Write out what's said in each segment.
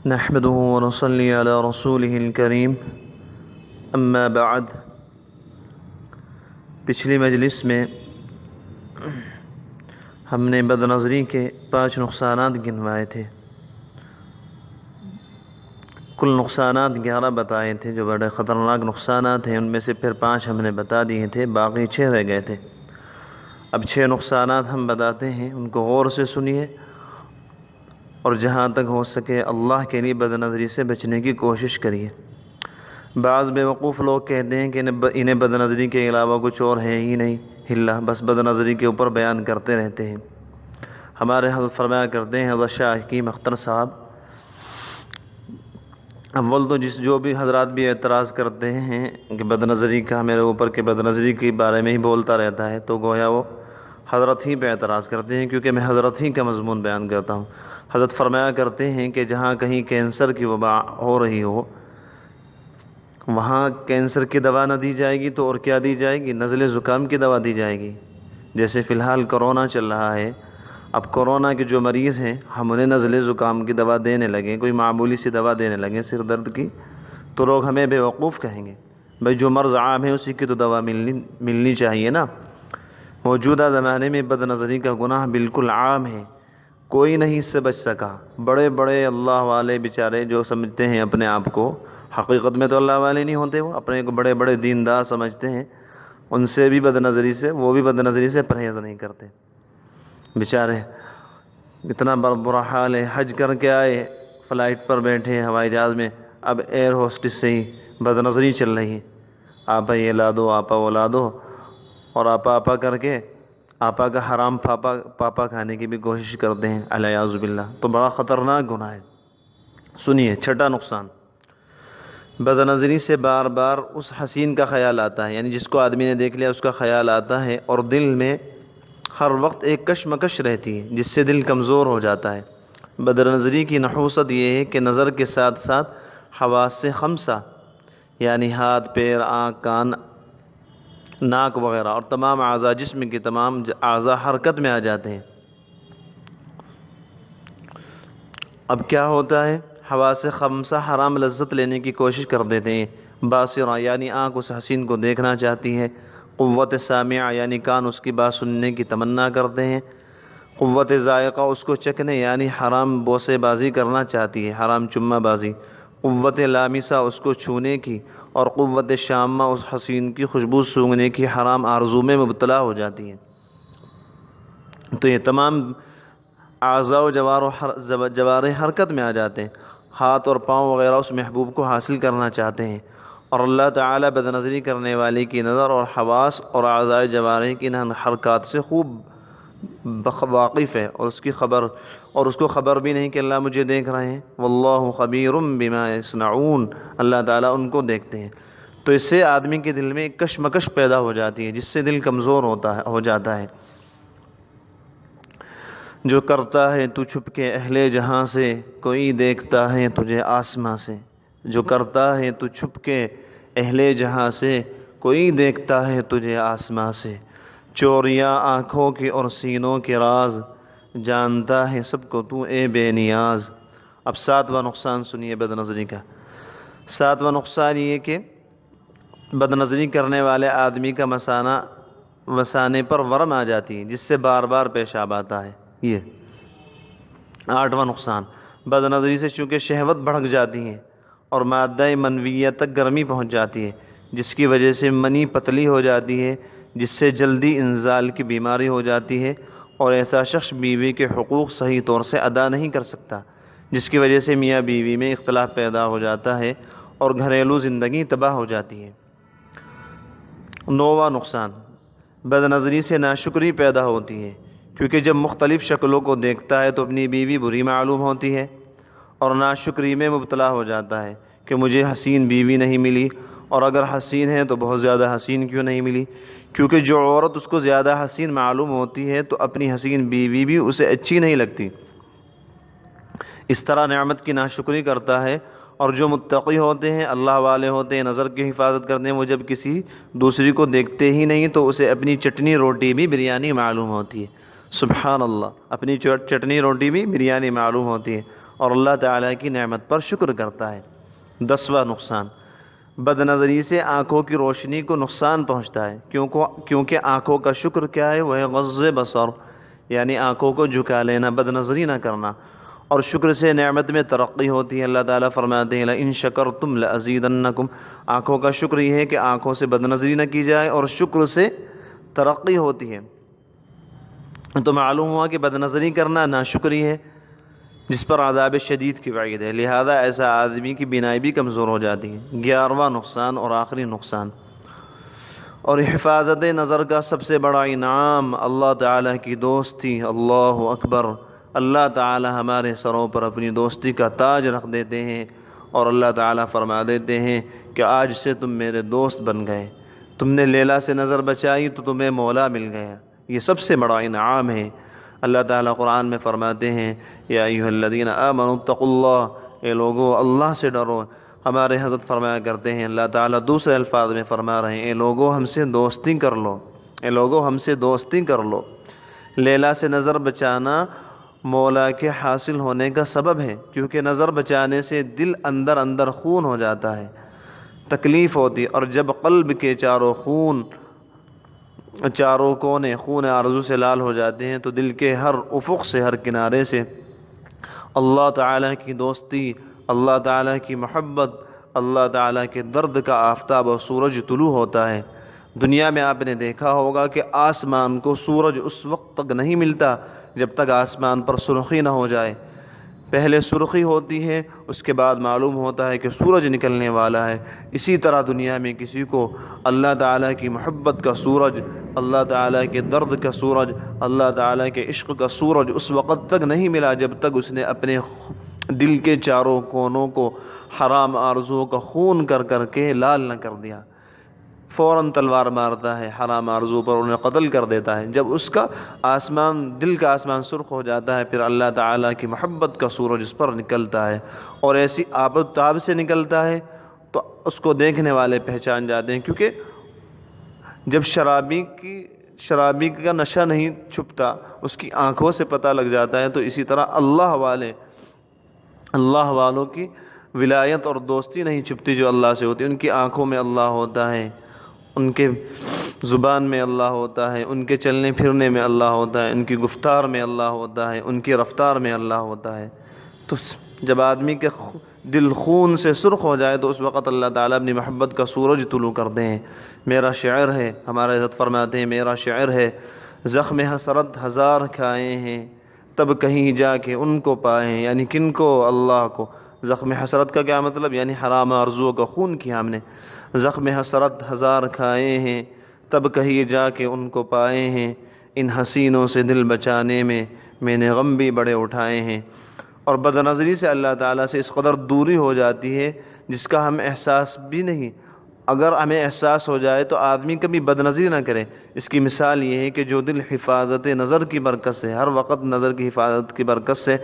نحمده ونصلي على رسوله الكريم اما بعد۔ پچھلی مجلس میں ہم نے بد نظری کے 5 نقصانات گنوائے تھے۔ کل نقصانات 11 بتائے تھے جو بڑے خطرناک نقصانات ہیں، ان میں سے پھر 5 ہم نے بتا دیے تھے، باقی 6 رہ گئے تھے۔ اب 6 نقصانات ہم بتاتے ہیں، ان کو غور سے سنیے اور جہاں تک ہو سکے اللہ کے لیے بد نظری سے بچنے کی کوشش کریے۔ بعض بیوقوف لوگ کہتے ہیں کہ انہیں بد نظری کے علاوہ کچھ اور ہے ہی نہیں، ہلا بس بد نظری کے اوپر بیان کرتے رہتے ہیں۔ ہمارے حضرت فرمایا کرتے ہیں، حضرت شاہ حکیم اختر صاحب، اول تو جو بھی حضرات بھی اعتراض کرتے ہیں کہ بد نظری کا میرے اوپر کہ بد نظری کے بارے میں ہی بولتا رہتا ہے، تو گویا وہ حضرت ہی پہ اعتراض کرتے ہیں، کیونکہ میں حضرت ہی کا مضمون بیان کرتا ہوں۔ حضرت فرمایا کرتے ہیں کہ جہاں کہیں کینسر کی وبا ہو رہی ہو، وہاں کینسر کی دوا نہ دی جائے گی تو اور کیا دی جائے گی؟ نزلے زکام کی دوا دی جائے گی۔ جیسے فی الحال کرونا چل رہا ہے، اب کورونا کے جو مریض ہیں ہم انہیں نزلے زکام کی دوا دینے لگیں، کوئی معمولی سی دوا دینے لگیں سر درد کی، تو لوگ ہمیں بیوقوف کہیں گے۔ بھائی جو مرض عام ہے اسی کی تو دوا ملنی چاہیے نا۔ موجودہ زمانے میں بد نظری کا گناہ بالکل عام ہے، کوئی نہیں اس سے بچ سکا۔ بڑے بڑے اللہ والے بیچارے جو سمجھتے ہیں اپنے آپ کو، حقیقت میں تو اللہ والے نہیں ہوتے، وہ اپنے کو بڑے بڑے دیندار سمجھتے ہیں، ان سے بھی بد نظری سے وہ بھی بد نظری سے پرہیز نہیں کرتے بیچارے۔ اتنا برا حال ہے، حج کر کے آئے، فلائٹ پر بیٹھے ہوائی جہاز میں، اب ایئر ہوسٹس سے ہی بد نظری چل رہی ہے، آپا یہ لا دو، آپا وہ لا دو، اور آپا کر کے آپا کا حرام پاپا کھانے کی بھی کوشش کرتے ہیں، الیاذ باللہ۔ تو بڑا خطرناک گناہ ہے۔ سنیے 6واں نقصان، بد نظری سے بار بار اس حسین کا خیال آتا ہے، یعنی جس کو آدمی نے دیکھ لیا اس کا خیال آتا ہے، اور دل میں ہر وقت ایک کشمکش رہتی ہے جس سے دل کمزور ہو جاتا ہے۔ بد نظری کی نحوست یہ ہے کہ نظر کے ساتھ ساتھ حواس خمسہ یعنی ہاتھ، پیر، آنکھ، کان، ناک وغیرہ اور تمام اعضاء، جسم کے تمام اعضاء حرکت میں آ جاتے ہیں۔ اب کیا ہوتا ہے؟ حواس خمسہ حرام لذت لینے کی کوشش کر دیتے ہیں۔ باصرہ یعنی آنکھ اس حسین کو دیکھنا چاہتی ہے، قوت سامعہ یعنی کان اس کی بات سننے کی تمنا کرتے ہیں، قوت ذائقہ اس کو چکھنے یعنی حرام بوسے بازی کرنا چاہتی ہے، حرام چمہ بازی، قوت لامسہ اس کو چھونے کی، اور قوت شامہ اس حسین کی خوشبو سونگھنے کی حرام آرزو میں مبتلا ہو جاتی ہے۔ تو یہ تمام اعضاء و جوارح حرکت میں آ جاتے ہیں، ہاتھ اور پاؤں وغیرہ اس محبوب کو حاصل کرنا چاہتے ہیں، اور اللہ تعالیٰ بد نظری کرنے والے کی نظر اور حواس اور اعضاء جوارح کی ان حرکات سے خوب واقف ہے، اور اس کو خبر بھی نہیں کہ اللہ مجھے دیکھ رہے ہیں۔ واللہ خبیر بما یصنعون، اللہ تعالیٰ ان کو دیکھتے ہیں۔ تو اس سے آدمی کے دل میں ایک کشمکش پیدا ہو جاتی ہے جس سے دل کمزور ہو جاتا ہے۔ جو کرتا ہے تو چھپ کے اہل جہاں سے، کوئی دیکھتا ہے تجھے آسماں سے۔ جو کرتا ہے تو چھپ کے اہل جہاں سے، کوئی دیکھتا ہے تجھے آسماں سے۔ چوریاں آنکھوں کے اور سینوں کے راز، جانتا ہے سب کو تو اے بے نیاز۔ اب 7واں نقصان سنیے بد نظری کا۔ 7واں نقصان یہ کہ بد نظری کرنے والے آدمی کا مسانے پر ورم آ جاتی ہے جس سے بار بار پیشاب آتا ہے۔ یہ 8واں نقصان، بد نظری سے چونکہ شہوت بھڑک جاتی ہے اور مادہ منویہ تک گرمی پہنچ جاتی ہے، جس کی وجہ سے منی پتلی ہو جاتی ہے، جس سے جلدی انزال کی بیماری ہو جاتی ہے، اور ایسا شخص بیوی کے حقوق صحیح طور سے ادا نہیں کر سکتا، جس کی وجہ سے میاں بیوی میں اختلاف پیدا ہو جاتا ہے اور گھریلو زندگی تباہ ہو جاتی ہے۔ 9واں نقصان، بد نظری سے ناشکری پیدا ہوتی ہے، کیونکہ جب مختلف شکلوں کو دیکھتا ہے تو اپنی بیوی بری معلوم ہوتی ہے اور ناشکری میں مبتلا ہو جاتا ہے کہ مجھے حسین بیوی نہیں ملی، اور اگر حسین ہے تو بہت زیادہ حسین کیوں نہیں ملی؟ کیونکہ جو عورت اس کو زیادہ حسین معلوم ہوتی ہے تو اپنی حسین بیوی بھی اسے اچھی نہیں لگتی۔ اس طرح نعمت کی ناشکری کرتا ہے، اور جو متقی ہوتے ہیں، اللہ والے ہوتے ہیں، نظر کی حفاظت کرتے ہیں، وہ جب کسی دوسری کو دیکھتے ہی نہیں تو اسے اپنی چٹنی روٹی بھی بریانی معلوم ہوتی ہے۔ سبحان اللہ، اپنی چٹنی روٹی بھی بریانی معلوم ہوتی ہے، اور اللہ تعالیٰ کی نعمت پر شکر کرتا ہے۔ 10واں نقصان، بد نظری سے آنکھوں کی روشنی کو نقصان پہنچتا ہے، کیونکہ آنکھوں کا شکر کیا ہے؟ وہ ہے غض بصر، یعنی آنکھوں کو جھکا لینا، بد نظری نہ کرنا۔ اور شکر سے نعمت میں ترقی ہوتی ہے۔ اللہ تعالیٰ فرماتے ہیں لَإِن شَكَرْتُمْ لَأَزِيدَنَّكُمْ، آنکھوں کا شکر یہ ہے کہ آنکھوں سے بد نظری نہ کی جائے، اور شکر سے ترقی ہوتی ہے۔ تو معلوم ہوا کہ بد نظری کرنا ناشکری ہے، جس پر عذاب شدید کی وعید ہے، لہذا ایسا آدمی کی بینائی بھی کمزور ہو جاتی ہے۔ 11واں نقصان اور آخری نقصان، اور حفاظت نظر کا سب سے بڑا انعام اللہ تعالیٰ کی دوستی۔ اللہ اکبر، اللہ تعالیٰ ہمارے سروں پر اپنی دوستی کا تاج رکھ دیتے ہیں، اور اللہ تعالیٰ فرما دیتے ہیں کہ آج سے تم میرے دوست بن گئے، تم نے لیلا سے نظر بچائی تو تمہیں مولا مل گیا۔ یہ سب سے بڑا انعام ہے۔ اللہ تعالیٰ قرآن میں فرماتے ہیں یا ایھا الذین آمنوا اتقوا اللہ، اے لوگو اللہ سے ڈرو۔ ہمارے حضرت فرمایا کرتے ہیں، اللہ تعالیٰ دوسرے الفاظ میں فرما رہے ہیں اے لوگو ہم سے دوستی کر لو، اے لوگو ہم سے دوستی کر لو۔ لیلا سے نظر بچانا مولا کے حاصل ہونے کا سبب ہے، کیونکہ نظر بچانے سے دل اندر اندر خون ہو جاتا ہے، تکلیف ہوتی ہے، اور جب قلب کے چاروں کونے خون آرزو سے لال ہو جاتے ہیں تو دل کے ہر افق سے، ہر کنارے سے اللہ تعالیٰ کی دوستی، اللہ تعالیٰ کی محبت، اللہ تعالیٰ کے درد کا آفتاب اور سورج طلوع ہوتا ہے۔ دنیا میں آپ نے دیکھا ہوگا کہ آسمان کو سورج اس وقت تک نہیں ملتا جب تک آسمان پر سرخی نہ ہو جائے۔ پہلے سرخی ہوتی ہے، اس کے بعد معلوم ہوتا ہے کہ سورج نکلنے والا ہے۔ اسی طرح دنیا میں کسی کو اللہ تعالیٰ کی محبت کا سورج، اللہ تعالیٰ کے درد کا سورج، اللہ تعالیٰ کے عشق کا سورج اس وقت تک نہیں ملا جب تک اس نے اپنے دل کے چاروں کونوں کو حرام آرزوؤں کا خون کر کر کے لال نہ کر دیا۔ فوراً تلوار مارتا ہے حرام آرزو پر، انہیں قتل کر دیتا ہے۔ جب اس کا دل کا آسمان سرخ ہو جاتا ہے، پھر اللہ تعالیٰ کی محبت کا سورج اس پر نکلتا ہے، اور ایسی آب و تاب سے نکلتا ہے تو اس کو دیکھنے والے پہچان جاتے ہیں، کیونکہ جب شرابی کا نشہ نہیں چھپتا، اس کی آنکھوں سے پتہ لگ جاتا ہے، تو اسی طرح اللہ والوں کی ولایت اور دوستی نہیں چھپتی جو اللہ سے ہوتی۔ ان کی آنکھوں میں اللہ ہوتا ہے، ان کے زبان میں اللہ ہوتا ہے، ان کے چلنے پھرنے میں اللہ ہوتا ہے، ان کی گفتار میں اللہ ہوتا ہے، ان کی رفتار میں اللہ ہوتا ہے۔ تو جب آدمی کے دل خون سے سرخ ہو جائے تو اس وقت اللہ تعالیٰ اپنی محبت کا سورج طلوع کرتے ہیں۔ میرا شعر ہے، ہمارے حضرت فرماتے ہیں میرا شعر ہے، زخم حسرت ہزار کھائے ہیں تب کہیں جا کے ان کو پائے ہیں، یعنی کن کو؟ اللہ کو۔ زخم حسرت کا کیا مطلب؟ یعنی حرام آرزوؤں کا خون کیا ہم نے۔ زخم حسرت ہزار کھائے ہیں تب کہیں جا کے ان کو پائے ہیں، ان حسینوں سے دل بچانے میں نے غم بھی بڑے اٹھائے ہیں۔ اور بد نظری سے اللہ تعالیٰ سے اس قدر دوری ہو جاتی ہے جس کا ہم احساس بھی نہیں۔ اگر ہمیں احساس ہو جائے تو آدمی کبھی بد نظری نہ کرے۔ اس کی مثال یہ ہے کہ جو دل حفاظت نظر کی برکت سے، ہر وقت نظر کی حفاظت کی برکت سے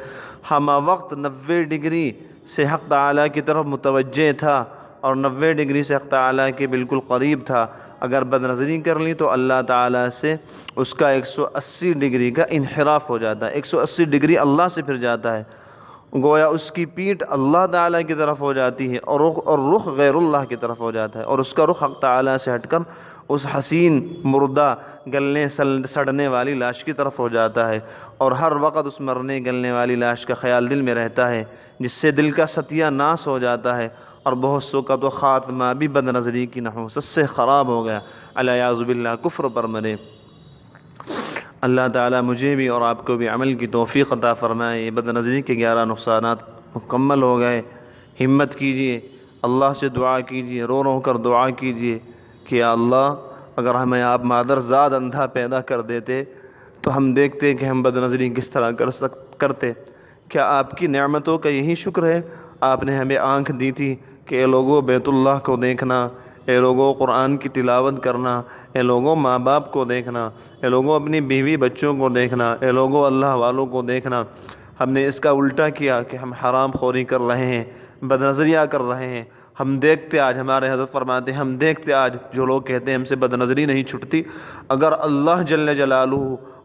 ہمہ وقت 90 ڈگری سے حق تعالیٰ کی طرف متوجہ تھا، اور 90 ڈگری سے حق تعالیٰ کے بالکل قریب تھا، اگر بد نظری کر لی تو اللہ تعالیٰ سے اس کا 180 ڈگری کا انحراف ہو جاتا ہے، 180 ڈگری اللہ سے پھر جاتا ہے، گویا اس کی پیٹھ اللہ تعالیٰ کی طرف ہو جاتی ہے، اور رخ غیر اللہ کی طرف ہو جاتا ہے، اور اس کا رخ حق تعالیٰ سے ہٹ کر اس حسین مردہ گلنے سڑنے والی لاش کی طرف ہو جاتا ہے، اور ہر وقت اس مرنے گلنے والی لاش کا خیال دل میں رہتا ہے، جس سے دل کا ستیہ ناس ہو جاتا ہے، اور بہت سو کا تو خاتمہ بھی بد نظری کی نحوست سے خراب ہو گیا، الیاذ باللہ کفر پر مرے۔ اللہ تعالیٰ مجھے بھی اور آپ کو بھی عمل کی توفیق عطا فرمائے۔ یہ بد نظری کے 11 نقصانات مکمل ہو گئے۔ ہمت کیجئے، اللہ سے دعا کیجئے، رو رو کر دعا کیجئے کہ یا اللہ اگر ہمیں آپ مادرزاد اندھا پیدا کر دیتے تو ہم دیکھتے کہ ہم بد نظری کس طرح کرتے۔ کیا آپ کی نعمتوں کا یہی شکر ہے؟ آپ نے ہمیں آنکھ دی تھی کہ اے لوگوں بیت اللہ کو دیکھنا، اے لوگوں قرآن کی تلاوت کرنا، اے لوگوں ماں باپ کو دیکھنا، اے لوگوں اپنی بیوی بچوں کو دیکھنا، اے لوگوں اللہ والوں کو دیکھنا۔ ہم نے اس کا الٹا کیا کہ ہم حرام خوری کر رہے ہیں، بد نظریہ کر رہے ہیں۔ ہم دیکھتے آج، ہمارے حضرت فرماتے ہیں ہم دیکھتے آج جو لوگ کہتے ہیں ہم سے بد نظری نہیں چھٹتی، اگر اللہ جل جلالہ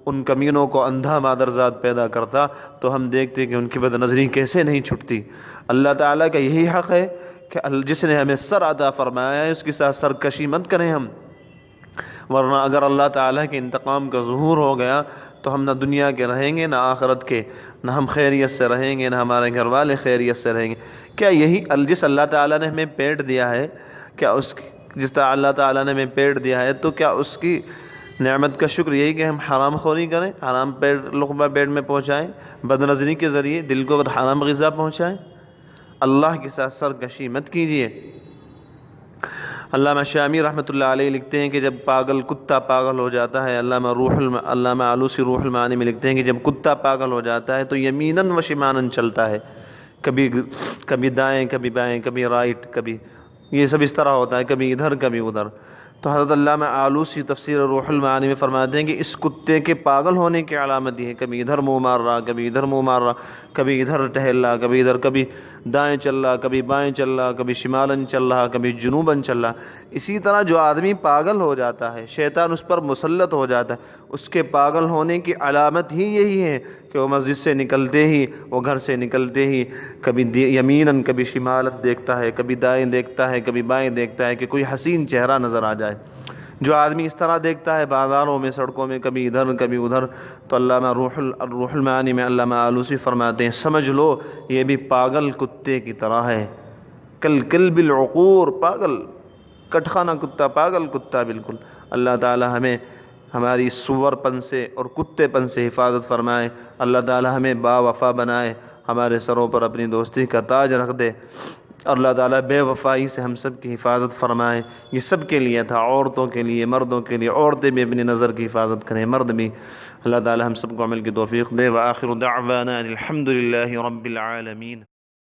ان کمینوں کو اندھا مادرزاد پیدا کرتا تو ہم دیکھتے کہ ان کی بد نظری کیسے نہیں چھٹتی۔ اللہ تعالیٰ کا یہی حق ہے کہ جس نے ہمیں سر عطا فرمایا ہے اس کے ساتھ سرکشی مت کریں ہم، ورنہ اگر اللہ تعالیٰ کے انتقام کا ظہور ہو گیا تو ہم نہ دنیا کے رہیں گے نہ آخرت کے، نہ ہم خیریت سے رہیں گے نہ ہمارے گھر والے خیریت سے رہیں گے۔ کیا یہی جس اللہ تعالیٰ نے ہمیں پیٹ دیا ہے، کیا جس طرح اللہ تعالیٰ نے ہمیں پیٹ دیا ہے تو کیا اس کی نعمت کا شکر یہی کہ ہم حرام خوری کریں، حرام لقمہ پیٹ میں پہنچائیں، بد نظری کے ذریعے دل کو حرام غذا پہنچائیں؟ اللہ کے ساتھ سرکشی مت کیجیے۔ علامہ شامی رحمۃ اللہ علیہ لکھتے ہیں کہ جب کتا پاگل ہو جاتا ہے، علامہ آلوسی روح المعانی میں لکھتے ہیں کہ جب کتا پاگل ہو جاتا ہے تو یمیناً و شمالاً چلتا ہے، کبھی دائیں کبھی بائیں کبھی رائٹ، کبھی یہ سب اس طرح ہوتا ہے، کبھی ادھر کبھی ادھر۔ تو حضرت علامہ آلوسی تفسیر روح المعانی میں فرماتے ہیں کہ اس کتے کے پاگل ہونے کی علامت یہ ہے، کبھی ادھر منہ مار رہا کبھی ادھر منہ مار رہا، کبھی ادھر ٹہل رہا کبھی ادھر، کبھی دائیں چل رہا کبھی بائیں چل رہا، کبھی شمالاً چل رہا کبھی جنوباً چل رہا۔ اسی طرح جو آدمی پاگل ہو جاتا ہے، شیطان اس پر مسلط ہو جاتا ہے، اس کے پاگل ہونے کی علامت ہی یہی ہے کہ وہ مسجد سے نکلتے ہی، وہ گھر سے نکلتے ہی کبھی یمیناً کبھی شمالت دیکھتا ہے، کبھی دائیں دیکھتا ہے کبھی بائیں دیکھتا ہے کہ کوئی حسین چہرہ نظر آ جائے۔ جو آدمی اس طرح دیکھتا ہے بازاروں میں سڑکوں میں کبھی ادھر کبھی ادھر، تو علامہ روح المعانی میں علامہ آلوسی فرماتے ہیں سمجھ لو یہ بھی پاگل کتے کی طرح ہے، کلب العقور، پاگل کٹخانہ کتا، پاگل کتا بالکل۔ اللہ تعالی ہمیں ہماری سور پن سے اور کتے پن سے حفاظت فرمائے، اللہ تعالی ہمیں با وفا بنائے، ہمارے سروں پر اپنی دوستی کا تاج رکھ دے، اللہ تعالیٰ بے وفائی سے ہم سب کی حفاظت فرمائے۔ یہ سب کے لیے تھا، عورتوں کے لیے، مردوں کے لیے، عورتیں بھی اپنی نظر کی حفاظت کریں، مرد بھی۔ اللہ تعالیٰ ہم سب کو عمل کی توفیق دے۔ وآخر دعوانا الحمد للہ رب العالمین۔